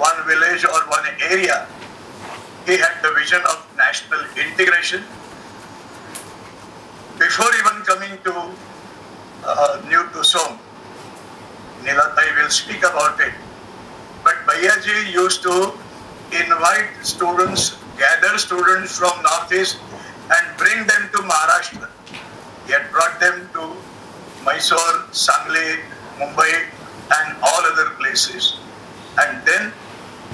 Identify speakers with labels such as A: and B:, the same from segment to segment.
A: one village or one area. He had the vision of national integration. Before even coming to New Kusum, Nilatai will speak about it. But Bhaiyaji used to invite students, gather students from Northeast and bring them to Maharashtra. He had brought them to Mysore, Sangli, Mumbai and all other places. And then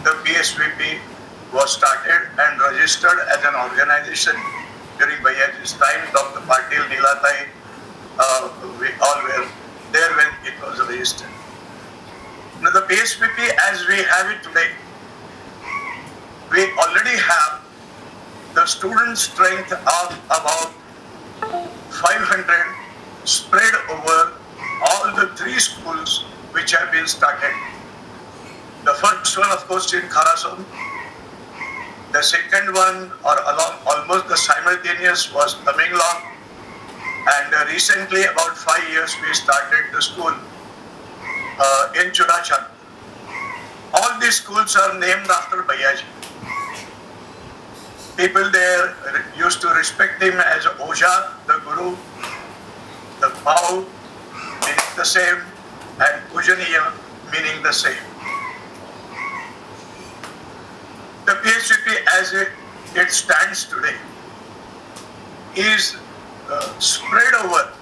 A: the PSVP was started and registered as an organization during Bhaiyaji's time. Dr. Patil, Nilatai, we all were there when it was registered. Now the PSVP as we have it today, we already have the student strength of about 500 spread over all the 3 schools which have been started. The first one, of course, in Kharasun. The second one, or along almost the simultaneous, was Tamenglong. And recently, about 5 years, we started the school in Churachandpur. All these schools are named after Bhaiyaji. People there used to respect him as Oja, the Guru, the Bhau, meaning the same, and Pujaniya, meaning the same. The PSVP as it stands today is spread over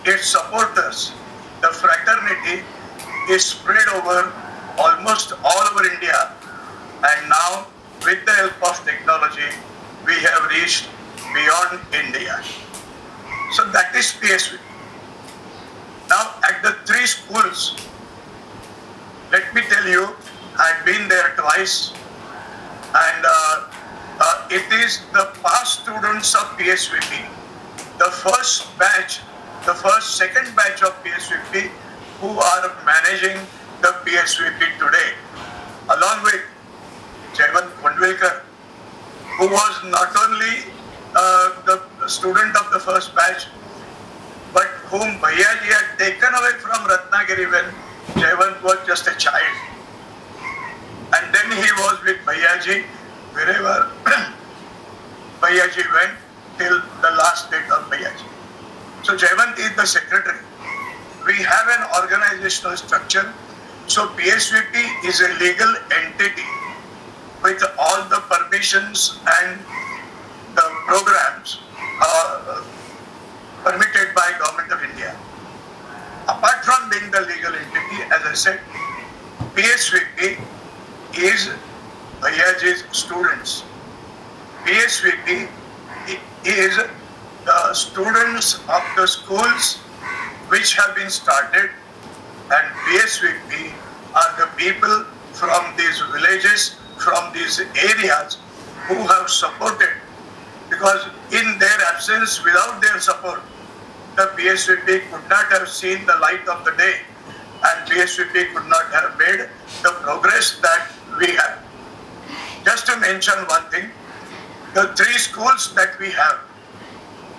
A: its supporters. The fraternity is spread over almost all over India, and now with the help of technology we have reached beyond India. So that is PSVP. Now at the 3 schools, let me tell you, I've been there twice, and it is the past students of PSVP, the first batch, second batch of PSVP who are managing the PSVP today, along with Jayavant Kundwilkar, who was not only the student of the first batch, but whom Bhaiyaji had taken away from Ratnagiri when Jayavant was just a child. And then he was with Bhaiyaji wherever Bhaiyaji went till the last date of Bhaiyaji. So Jayavant is the secretary. We have an organizational structure. So PSVP is a legal entity with all the permissions and the programs permitted by Government of India. Apart from being the legal entity, as I said, PSVP is Bhaiyaji's students. PSVP is the students of the schools which have been started, and PSVP are the people from these villages, from these areas who have supported, because in their absence, without their support, the PSVP could not have seen the light of the day, and PSVP could not have made the progress that we have. Just to mention one thing, the 3 schools that we have,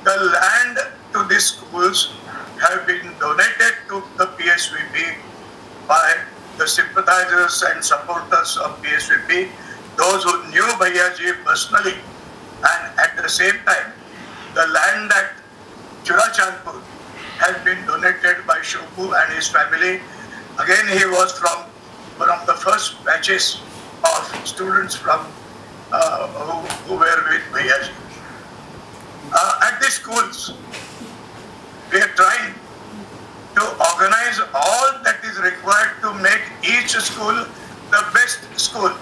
A: the land to these schools have been donated to the PSVP by the sympathizers and supporters of PSVP, those who knew Bhaiyaji personally, and at the same time, the land at Churachandpur has been donated by Shobhu and his family. Again, he was from one of the first batches of students from who were with Bhaiyaji. At these schools, we are trying to organize all that is required to make each school the best school.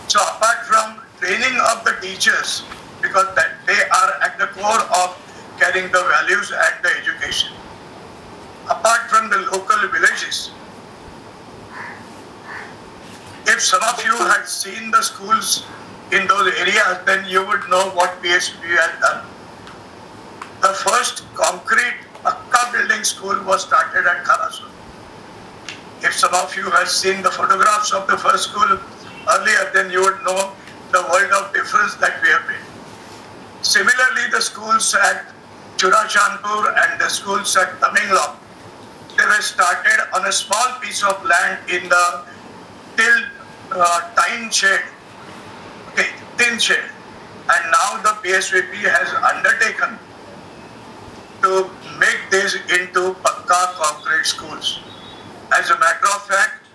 A: So apart from training of the teachers, because that they are at the core of carrying the values and the education, apart from the local villages, if some of you had seen the schools in those areas, then you would know what PSVP has done. The first concrete Akka building school was started at Kharasun. If some of you have seen the photographs of the first school earlier, then you would know the world of difference that we have made. Similarly, the schools at Churachandpur and the schools at Tamenglong, they were started on a small piece of land in the till Tyne Shade, okay, Thin Shade, and now the PSVP has undertaken to make these into Pakka concrete schools. As a matter of fact,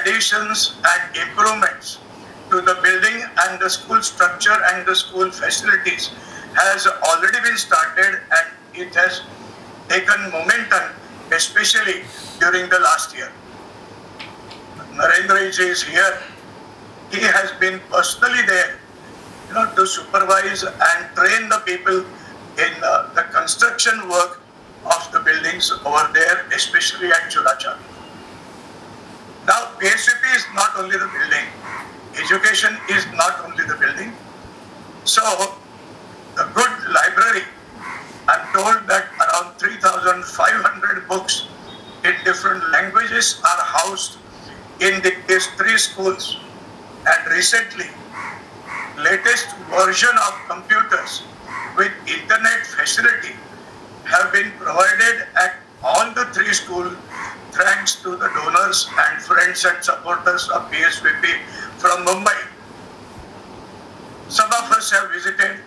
A: additions and improvements to the building and the school structure and the school facilities has already been started, and it has taken momentum, especially during the last year. Narendra ji is here. He has been personally there, to supervise and train the people in the construction work of the buildings over there, especially at Chulachar. Now, PSVP is not only the building. Education is not only the building. So, the good library, I'm told that around 3,500 books in different languages are housed in these 3 schools. And recently, latest version of computers with internet facility have been provided at all the 3 schools, thanks to the donors and friends and supporters of PSVP from Mumbai. Some of us have visited.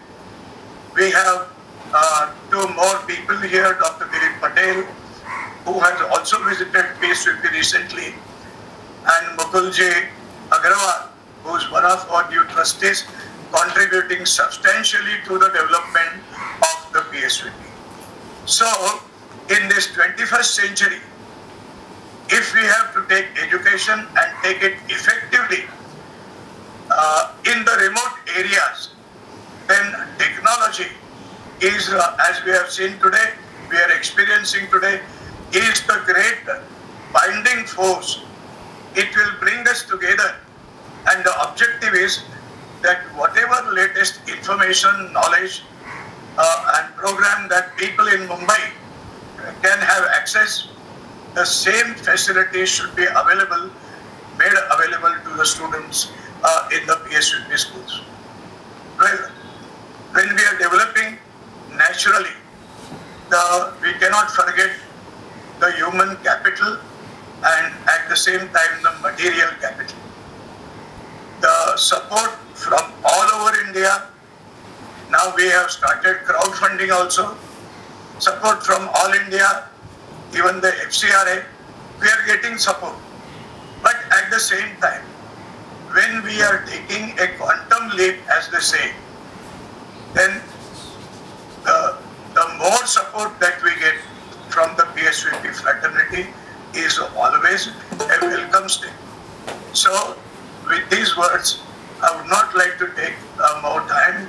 A: We have 2 more people here, Dr. Dilip Patel, who has also visited PSVP recently, and Mukulji Agrawal, who is one of our new trustees, contributing substantially to the development of the PSVP. So, in this 21st century, if we have to take education and take it effectively in the remote areas, then technology is, as we have seen today, we are experiencing today, is the great binding force. It will bring us together, and the objective is that whatever latest information, knowledge and program that people in Mumbai can have access, the same facilities should be available, made available to the students in the PSVP schools. Well, when we are developing naturally, we cannot forget the human capital and at the same time the material capital. The support from all over India, now we have started crowdfunding also, support from all India, even the FCRA, we are getting support. But at the same time, when we are taking a quantum leap, as they say, then the more support that we get from the PSVP fraternity is always a welcome step. So, with these words, I would not like to take more time,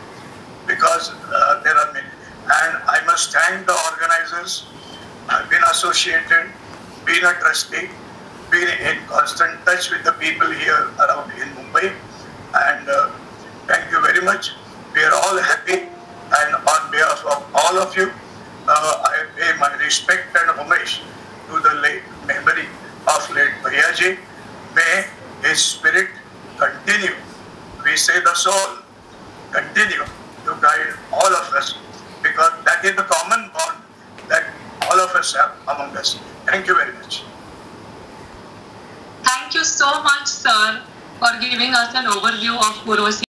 A: because there are many. And I must thank the organizers. I've been associated, been a trustee, been in constant touch with the people here around in Mumbai. And thank you very much. We are all happy. And on behalf of all of you, I pay my respect and homage to the late memory of late Bhaiyaji. May his spirit continue. We say the soul continue to guide all of us, because that is the common bond that all of us have among us. Thank you very much.
B: Thank you so much, sir, for giving us an overview of Purva